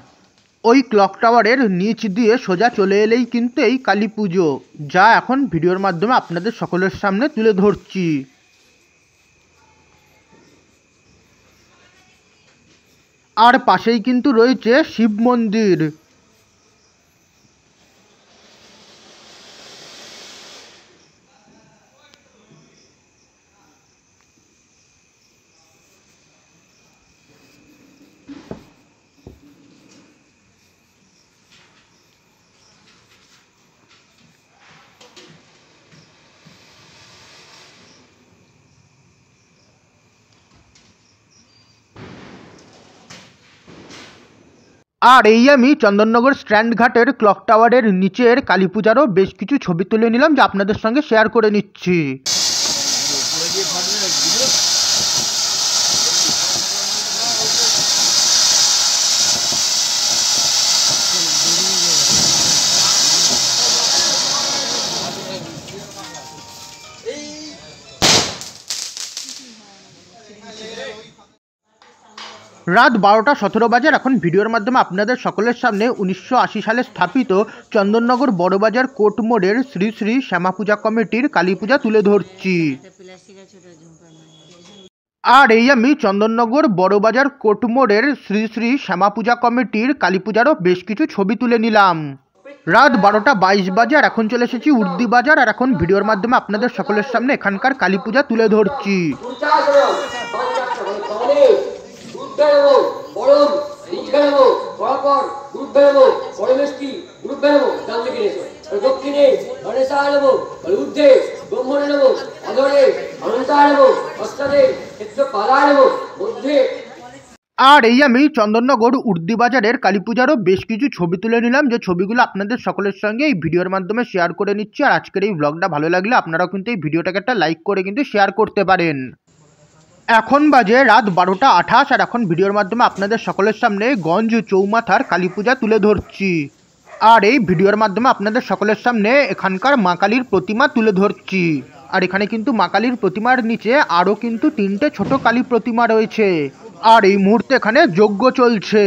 ওই ক্লক টাওয়ারের নিচ দিয়ে সোজা চলে এলেই কিন্তু এই কালী পুজো, যা এখন ভিডিওর মাধ্যমে আপনাদের সকলের সামনে তুলে ধরছি। আর পাশেই কিন্তু রয়েছে শিব মন্দির। আর এই আমি চন্দননগর স্ট্যান্ড ঘাটের ক্লক টাওয়ারের নিচের কালী পূজারও বেশ কিছু ছবি তুলে নিলাম, যা আপনাদের সঙ্গে শেয়ার করে নিচ্ছি। রাত 12:17 বাজে, এখন ভিডিওর মাধ্যমে আপনাদের সকলের সামনে 1980 সালে স্থাপিত চন্দননগর বড়বাজার কোর্ট মোড়ের শ্রী শ্রী শ্যামা পূজা কমিটির কালী পূজা তুলে ধরছি। আর এই আমি চন্দননগর বড়বাজার কোর্ট মোড়ের শ্রী শ্রী শ্যামা পূজা কমিটির কালী পূজারও বেশ কিছু ছবি তুলে নিলাম। রাত 12:22 বাজে, আর এখন চলে এসেছি উর্দি বাজার, আর এখন ভিডিওর মাধ্যমে আপনাদের সকলের সামনে এখানকার কালী পূজা তুলে ধরছি। আর এই আমি চন্দননগর উর্দি বাজারের কালী পূজারও বেশ কিছু ছবি তুলে নিলাম, যে ছবিগুলো আপনাদের সকলের সঙ্গে এই ভিডিওর মাধ্যমে শেয়ার করে নিচ্ছি। আর আজকের এই ব্লগটা ভালো লাগলে আপনারাও কিন্তু এই ভিডিওটাকে একটা লাইক করে কিন্তু শেয়ার করতে পারেন। এখন বাজে রাত 12:28, আর এখন ভিডিওর মাধ্যমে আপনাদের সকলের সামনে গঞ্জ চৌমাথার কালী পূজা তুলে ধরছি। আর এই ভিডিওর মাধ্যমে আপনাদের সকলের সামনে এখানকার মা কালীর প্রতিমা তুলে ধরছি। আর এখানে কিন্তু মা কালীর প্রতিমার নিচে আরও কিন্তু 3টে ছোট কালী প্রতিমা রয়েছে। আর এই মুহূর্তে এখানে যজ্ঞ চলছে।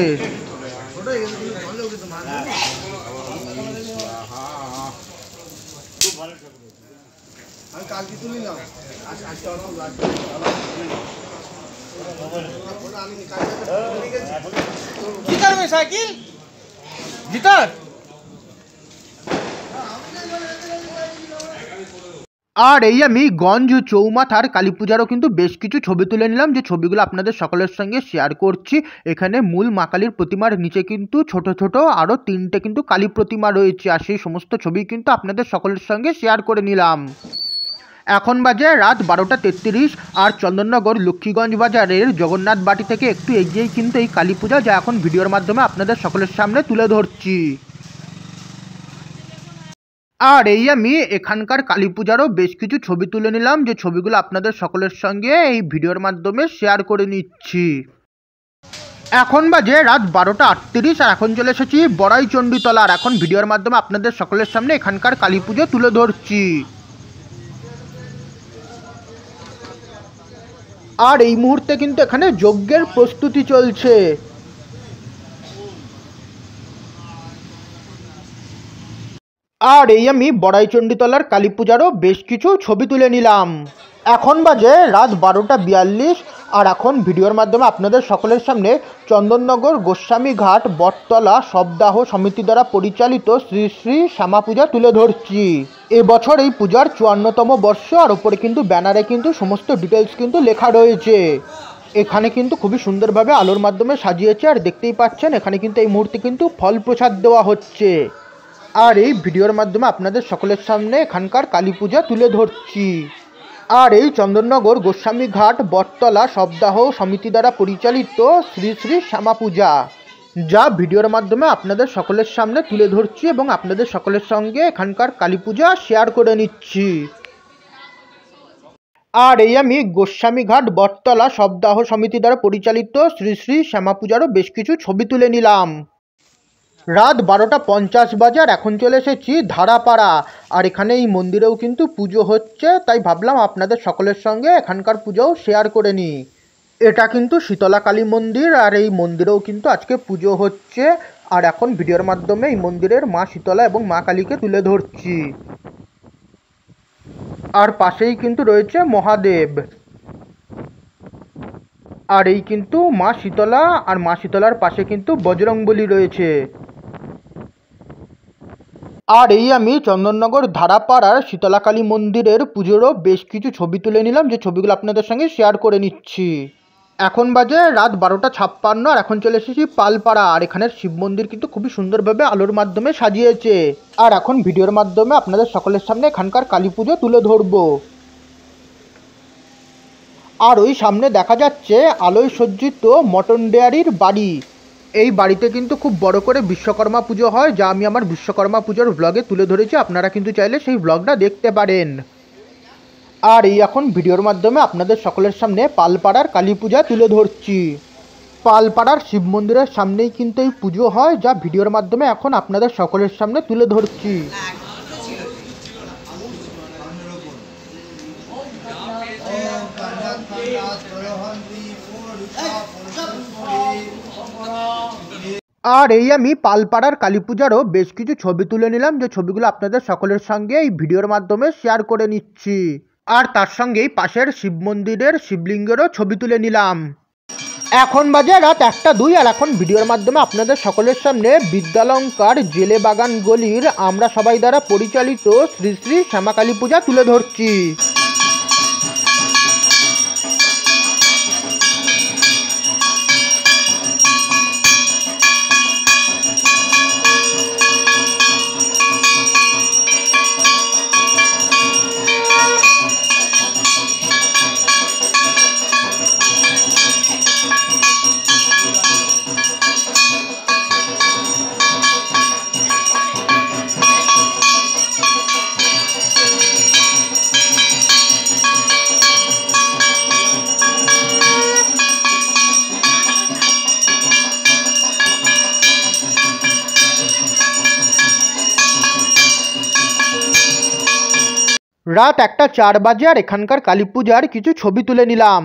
সাইকেল ভিতর।
আর এই আমি গঞ্জ চৌমাথার কালী পূজারও কিন্তু বেশ কিছু ছবি তুলে নিলাম, যে ছবিগুলো আপনাদের সকলের সঙ্গে শেয়ার করছি। এখানে মূল মা কালীর প্রতিমার নিচে কিন্তু ছোট ছোট আরও 3টে কিন্তু কালী প্রতিমা রয়েছে, আর সেই সমস্ত ছবি কিন্তু আপনাদের সকলের সঙ্গে শেয়ার করে নিলাম। এখন বাজে রাত 12:33, আর চন্দননগর লক্ষ্মীগঞ্জ বাজারের জগন্নাথ বাটি থেকে একটু এগিয়েই কিন্তু এই কালী পূজা, যা এখন ভিডিওর মাধ্যমে আপনাদের সকলের সামনে তুলে ধরছি। আর এই আমি এখানকার কালী পূজারও বেশ কিছু ছবি তুলে নিলাম, যে ছবিগুলো আপনাদের সকলের সঙ্গে এই ভিডিওর মাধ্যমে শেয়ার করে নিচ্ছি। এখন বাজে রাত 12:38, আর এখন চলে এসেছি বড়াই চণ্ডীতলা, আর এখন ভিডিওর মাধ্যমে আপনাদের সকলের সামনে এখানকার কালী পুজো তুলে ধরছি। আর এই মুহূর্তে কিন্তু এখানে যজ্ঞের প্রস্তুতি চলছে। আর এই আমি বড়াই চণ্ডীতলার কালী পূজারও বেশ কিছু ছবি তুলে নিলাম। এখন বাজে রাত 12:42, আর এখন ভিডিওর মাধ্যমে আপনাদের সকলের সামনে চন্দননগর গোস্বামী ঘাট বটতলা শবদাহ সমিতি দ্বারা পরিচালিত শ্রী শ্রী শ্যামা পূজা তুলে ধরছি। এবছর এই পূজার 54তম বর্ষ, আর ওপরে কিন্তু ব্যানারে কিন্তু সমস্ত ডিটেলস কিন্তু লেখা রয়েছে। এখানে কিন্তু খুবই সুন্দরভাবে আলোর মাধ্যমে সাজিয়েছে, আর দেখতেই পাচ্ছেন এখানে কিন্তু এই মুহূর্তে কিন্তু ফল প্রসাদ দেওয়া হচ্ছে। আর এই ভিডিওর মাধ্যমে আপনাদের সকলের সামনে এখানকার কালী পূজা তুলে ধরছি। আর এই চন্দননগর গোস্বামী ঘাট বটতলা শবদাহ সমিতি দ্বারা পরিচালিত শ্রী শ্রী শ্যামা পূজা, যা ভিডিওর মাধ্যমে আপনাদের সকলের সামনে তুলে ধরছি এবং আপনাদের সকলের সঙ্গে এখানকার কালী পূজা শেয়ার করে নিচ্ছি। আর এই আমি গোস্বামী ঘাট বটতলা শবদাহ সমিতি দ্বারা পরিচালিত শ্রী শ্রী শ্যামা পূজারও বেশ কিছু ছবি তুলে নিলাম। রাত 12:50 বাজে, আর এখন চলে এসেছি ধারাপাড়া। আর এখানে এই মন্দিরেও কিন্তু পুজো হচ্ছে, তাই ভাবলাম আপনাদের সকলের সঙ্গে এখানকার পুজোও শেয়ার করে নিই। এটা কিন্তু শীতলা কালী মন্দির, আর এই মন্দিরেও কিন্তু আজকে পুজো হচ্ছে। আর এখন ভিডিওর মাধ্যমে এই মন্দিরের মা শীতলা এবং মা কালীকে তুলে ধরছি। আর পাশেই কিন্তু রয়েছে মহাদেব। আর এই কিন্তু মা শীতলা, আর মা শীতলার পাশে কিন্তু বজরংবলী রয়েছে। আর এই আমি চন্দননগর ধারাপাড়ার শীতলাকালী মন্দিরের পুজোরও বেশ কিছু ছবি তুলে নিলাম, যে ছবিগুলো আপনাদের সঙ্গে শেয়ার করে নিচ্ছি। এখন বাজে রাত 12:56, আর এখন চলে এসেছি পালপাড়া। আর এখানের শিব মন্দির কিন্তু খুবই সুন্দরভাবে আলোর মাধ্যমে সাজিয়েছে। আর এখন ভিডিওর মাধ্যমে আপনাদের সকলের সামনে এখানকার কালী পুজো তুলে ধরবো। আর ওই সামনে দেখা যাচ্ছে আলোয় সজ্জিত মটন ডেয়ারির বাড়ি। এই বাড়িতে কিন্তু খুব বড় করে বিশ্বকর্মা পুজো হয়, যা আমি আমার বিশ্বকর্মা পুজোর ব্লগে তুলে ধরেছি। আপনারা কিন্তু চাইলে সেই ব্লগটা দেখতে পারেন। আর এই এখন ভিডিওর মাধ্যমে আপনাদের সকলের সামনে পালপাড়ার কালী পূজা তুলে ধরছি। পালপাড়ার শিব মন্দিরের সামনেই কিন্তু এই পুজো হয়, যা ভিডিওর মাধ্যমে এখন আপনাদের সকলের সামনে তুলে ধরছি। আর এই আমি পালপাড়ার কালী পূজারও বেশ কিছু ছবি তুলে নিলাম, যে ছবিগুলো আপনাদের সকলের সঙ্গে এই ভিডিওর মাধ্যমে শেয়ার করে নিচ্ছি। আর তার সঙ্গেই পাশের শিব মন্দিরের শিবলিঙ্গেরও ছবি তুলে নিলাম। এখন বাজে রাত 1:02, আর এখন ভিডিওর মাধ্যমে আপনাদের সকলের সামনে বিদ্যালঙ্কার জেলে বাগান গলির আমরা সবাই দ্বারা পরিচালিত শ্রী শ্রী শ্যামা কালী পূজা তুলে ধরছি। রাত 1:04 বাজে, আর এখানকার কালী পূজার কিছু ছবি তুলে নিলাম।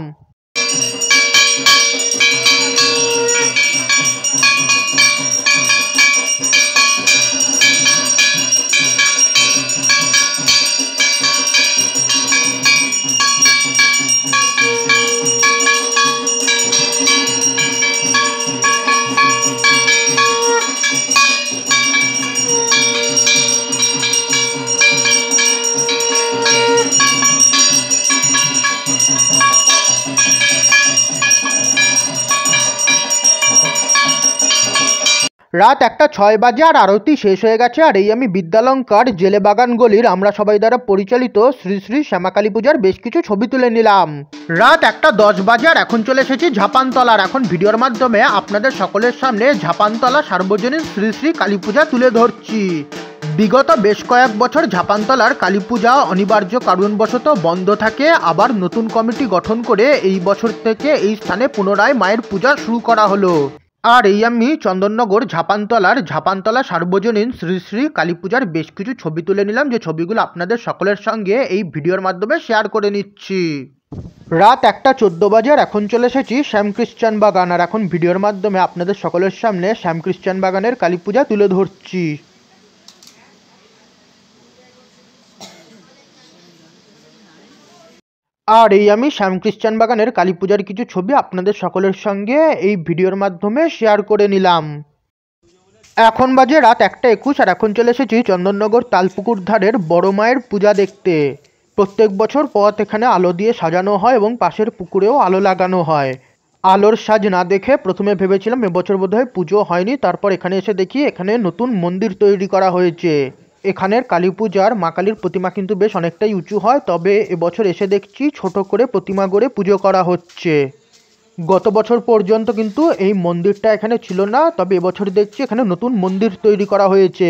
রাত 1:06 বাজে, আর আরতি শেষ হয়ে গেছে। আর এই আমি বিদ্যালঙ্কার জেলে বাগান গলির আমরা সবাই দ্বারা পরিচালিত শ্রী শ্রী শ্যামা কালী পূজার বেশ কিছু ছবি তুলে নিলাম। রাত 1:10 বাজে, আর এখন চলে এসেছি ঝাপানতলার। এখন ভিডিওর মাধ্যমে আপনাদের সকলের সামনে ঝাপানতলা সার্বজনীন শ্রী শ্রী কালী পূজা তুলে ধরছি। বিগত বেশ কয়েক বছর ঝাপানতলার কালী পূজা অনিবার্য কারণবশত বন্ধ থাকে। আবার নতুন কমিটি গঠন করে এই বছর থেকে এই স্থানে পুনরায় মায়ের পূজা শুরু করা হলো। আর এই আমি চন্দননগর ঝাপানতলা সার্বজনীন শ্রী শ্রী কালী পূজার বেশ কিছু ছবি তুলে নিলাম, যে ছবিগুলো আপনাদের সকলের সঙ্গে এই ভিডিওর মাধ্যমে শেয়ার করে নিচ্ছি। রাত 1:14 বাজে, আর এখন চলে এসেছি শ্যামখ্রিস্টান বাগান। আর এখন ভিডিওর মাধ্যমে আপনাদের সকলের সামনে শ্যামখ্রিস্টান বাগানের কালী পূজা তুলে ধরছি। আর এই আমি শ্যামখ্রিস্টান বাগানের কালী পূজার কিছু ছবি আপনাদের সকলের সঙ্গে এই ভিডিওর মাধ্যমে শেয়ার করে নিলাম। এখন বাজে রাত 1:21 আর এখন চলে এসেছি চন্দননগর তালপুকুর ধারের বড় মায়ের পূজা দেখতে। প্রত্যেক বছর পথ এখানে আলো দিয়ে সাজানো হয় এবং পাশের পুকুরেও আলো লাগানো হয়। আলোর সাজ না দেখে প্রথমে ভেবেছিলাম এবছর বোধহয় পুজো হয়নি, তারপর এখানে এসে দেখি এখানে নতুন মন্দির তৈরি করা হয়েছে। এখানের কালী পূজার মা কালীর প্রতিমা কিন্তু বেশ অনেকটাই উঁচু হয়, তবে এবছর এসে দেখছি ছোট করে প্রতিমা গড়ে পুজো করা হচ্ছে। গত বছর পর্যন্ত কিন্তু এই মন্দিরটা এখানে ছিল না, তবে এবছর দেখছি এখানে নতুন মন্দির তৈরি করা হয়েছে।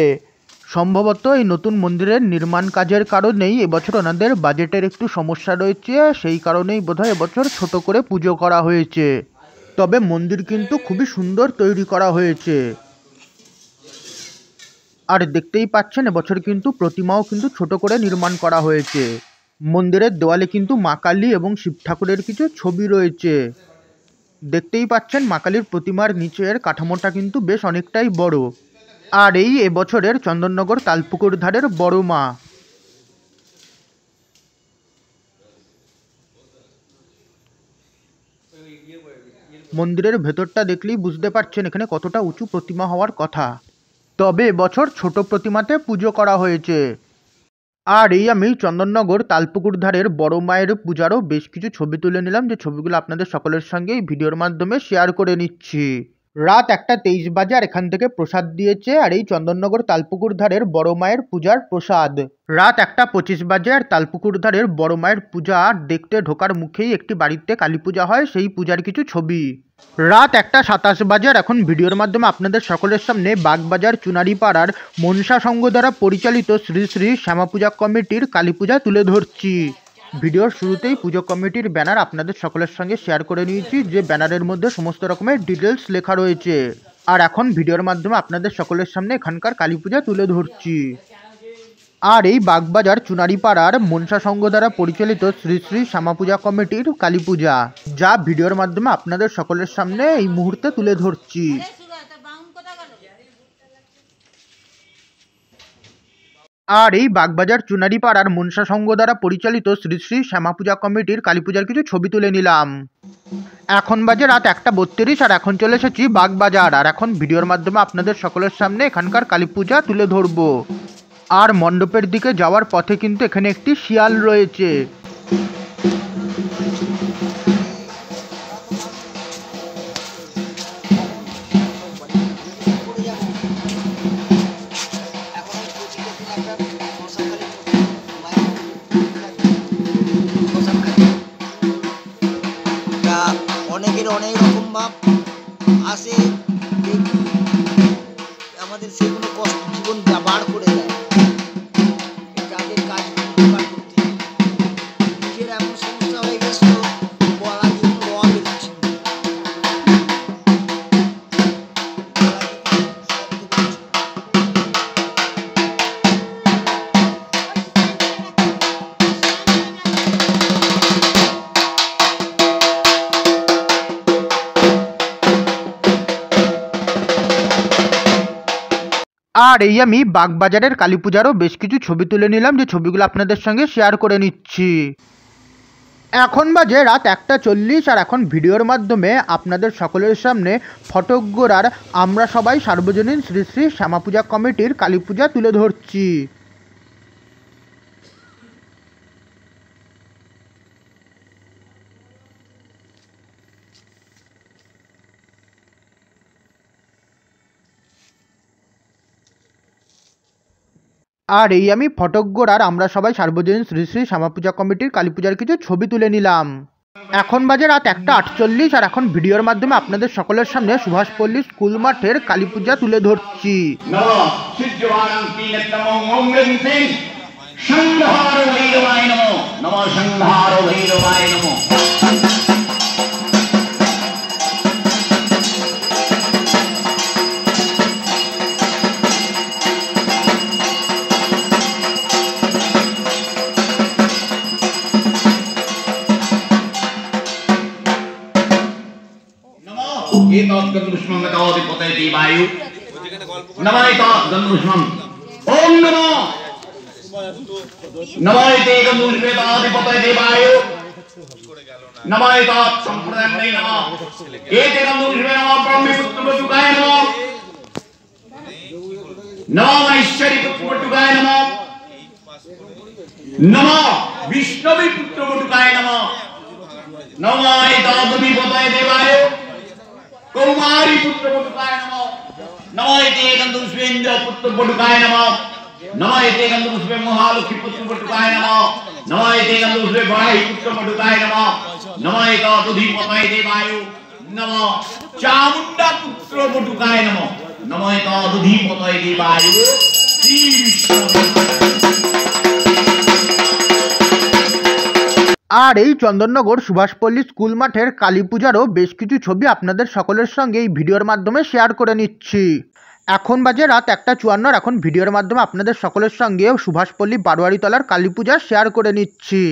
সম্ভবত এই নতুন মন্দিরের নির্মাণ কাজের কারণেই এবছর ওনাদের বাজেটের একটু সমস্যা রয়েছে, সেই কারণেই বোধহয় এবছর ছোট করে পুজো করা হয়েছে। তবে মন্দির কিন্তু খুবই সুন্দর তৈরি করা হয়েছে। আর দেখতেই পাচ্ছেন এবছর কিন্তু প্রতিমাও কিন্তু ছোট করে নির্মাণ করা হয়েছে। মন্দিরের দেওয়ালে কিন্তু মা কালী এবং শিব ঠাকুরের কিছু ছবি রয়েছে। দেখতেই পাচ্ছেন মা কালীর প্রতিমার নিচের কাঠামোটা কিন্তু বেশ অনেকটাই বড়। আর এই এবছরের চন্দননগর তালপুকুর ধারের বড় মা। মন্দিরের ভেতরটা দেখলেই বুঝতে পারছেন এখানে কতটা উঁচু প্রতিমা হওয়ার কথা, তবে এবছর ছোট প্রতিমাতে পুজো করা হয়েছে। আর এই আমি চন্দননগর তালপুকুর ধারের বড় মায়ের পূজারও বেশ কিছু ছবি তুলে নিলাম, যে ছবিগুলো আপনাদের সকলের সঙ্গে এই ভিডিওর মাধ্যমে শেয়ার করে নিচ্ছি। রাত 1:23 বাজে আর এখান থেকে প্রসাদ দিয়েছে আর এই চন্দননগর তালপুকুর ধারের বড় মায়ের পূজার প্রসাদ। রাত 1:25 বাজে আর তালপুকুর ধারের বড় মায়ের পূজা দেখতে ঢোকার মুখেই একটি বাড়িতে কালী পূজা হয়, সেই পূজার কিছু ছবি। রাত 1:27 বাজে আর এখন ভিডিওর মাধ্যমে আপনাদের সকলের সামনে বাগবাজার চুনারিপাড়ার মনসা সংঘ দ্বারা পরিচালিত শ্রী শ্রী শ্যামা পূজা কমিটির কালী পূজা তুলে ধরছি। ভিডিওর শুরুতেই পুজো কমিটির ব্যানার আপনাদের সকলের সঙ্গে শেয়ার করে নিয়েছি, যে ব্যানারের মধ্যে সমস্ত রকমের ডিটেলস লেখা রয়েছে। আর এখন ভিডিওর মাধ্যমে আপনাদের সকলের সামনে এখানকার কালী পূজা তুলে ধরছি। আর এই বাগবাজার চুনারিপাড়ার মনসা সংঘ দ্বারা পরিচালিত শ্রী শ্রী শ্যামা পূজা কমিটির কালী পূজা, যা ভিডিওর মাধ্যমে আপনাদের সকলের সামনে এই মুহূর্তে তুলে ধরছি। আর এই বাগবাজার চুনারিপাড়ার মনসা সংঘ দ্বারা পরিচালিত শ্রী শ্রী শ্যামা পূজা কমিটির কালী পূজার কিছু ছবি তুলে নিলাম। এখন বাজে রাত 1:32 আর এখন চলে এসেছি বাগবাজার। আর এখন ভিডিওর মাধ্যমে আপনাদের সকলের সামনে এখানকার কালী পূজা তুলে ধরবো। আর মণ্ডপের দিকে যাওয়ার পথে কিন্তু এখানে একটি শিয়াল রয়েছে।
অনেকের অনেক রকম ভাব আসে, আমাদের সেগুলো কষ্ট জীবন বার করে দেয়। যাদের কাজ করতে নিজের এমন সমস্যা হয়ে গেছিল বলা বেরোচ্ছে।
আর এই আমি বাগবাজারের কালী পূজারও বেশ কিছু ছবি তুলে নিলাম, যে ছবিগুলো আপনাদের সঙ্গে শেয়ার করে নিচ্ছি। এখন বাজে রাত 1:40 আর এখন ভিডিওর মাধ্যমে আপনাদের সকলের সামনে ফটকগোড়ার আমরা সবাই সার্বজনীন শ্রী শ্রী শ্যামা পূজা কমিটির কালী পূজা তুলে ধরছি। আর এই আমি ফটকগোড়ার আমরা সবাই সার্বজনীন শ্রী শ্রী শ্যামা পূজা কমিটির কালী পূজার কিছু ছবি তুলে নিলাম। এখন বাজে রাত 1:48 আর এখন ভিডিওর মাধ্যমে আপনাদের সকলের সামনে সুভাষপল্লী স্কুল মাঠের কালী পূজা তুলে ধরছি।
नमः एतत् संप्रदाय नमः एते गन्धपुष्पे नमः ब्रह्मपुत्रपटुकाय नमः नमः महेश्वरी पुत्रपटुकाय नमः नमः विष्णवी पुत्रपटुकाय नमः नमः एतत् विपदाय देवाय कौमारी पुत्रपटुकाय नमः नमः एते गन्धपुष्पे इन्द्र पुत्रपटुकाय नमः नमः एते गन्धपुष्पे महालक्ष्मी पुत्रपटुकाय नमः नमः एते गन्धपुष्पे बड़ाई पुत्रपटुकाय नमः नमः एतत् अधिपतये देवाय नमः चामुण्डा पुत्रपटुकाय नमः नमः एतत् अधिपतये देवाय श्री विष्णु।
আর এই চন্দননগর সুভাষপল্লী স্কুল মাঠের কালী পূজারও বেশ কিছু ছবি আপনাদের সকলের সঙ্গে এই ভিডিওর মাধ্যমে শেয়ার করে নিচ্ছি। এখন বাজে রাত 1:54। এখন ভিডিওর মাধ্যমে আপনাদের সকলের সঙ্গে সুভাষপল্লী বারোয়ারিতলার কালী পূজা শেয়ার করে নিচ্ছি।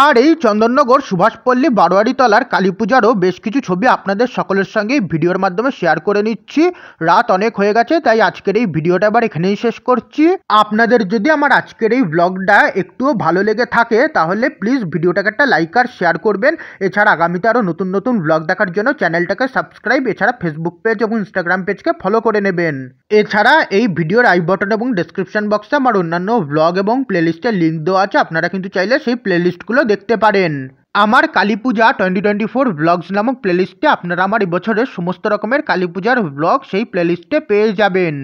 আর এই চন্দননগর সুভাষপল্লী বারোয়ারিতলার কালী পূজারও বেশ কিছু ছবি আপনাদের সকলের সঙ্গে ভিডিওর মাধ্যমে শেয়ার করে নিচ্ছি। রাত অনেক হয়ে গেছে, তাই আজকের এই ভিডিওটা আবার এখানেই শেষ করছি। আপনাদের যদি আমার আজকের এই ব্লগটা একটুও ভালো লেগে থাকে তাহলে প্লিজ ভিডিওটাকে একটা লাইক আর শেয়ার করবেন। এছাড়া আগামীতে আরও নতুন নতুন ব্লগ দেখার জন্য চ্যানেলটাকে সাবস্ক্রাইব, এছাড়া ফেসবুক পেজ এবং ইনস্টাগ্রাম পেজকে ফলো করে নেবেন। এছাড়া এই ভিডিওর আই বাটন এবং ডেসক্রিপশন বক্সে আমার অন্যান্য ব্লগ এবং প্লেলিস্টের লিঙ্ক দেওয়া আছে, আপনারা কিন্তু চাইলে সেই প্লেলিস্টগুলো দেখতে পারেন। আমার কালী পূজা 2024 ব্লগস নামক প্লেলিস্টে আপনারা আমার এবছরের সমস্ত রকমের কালী পূজার ব্লগ সেই প্লেলিস্টে পেয়ে যাবেন।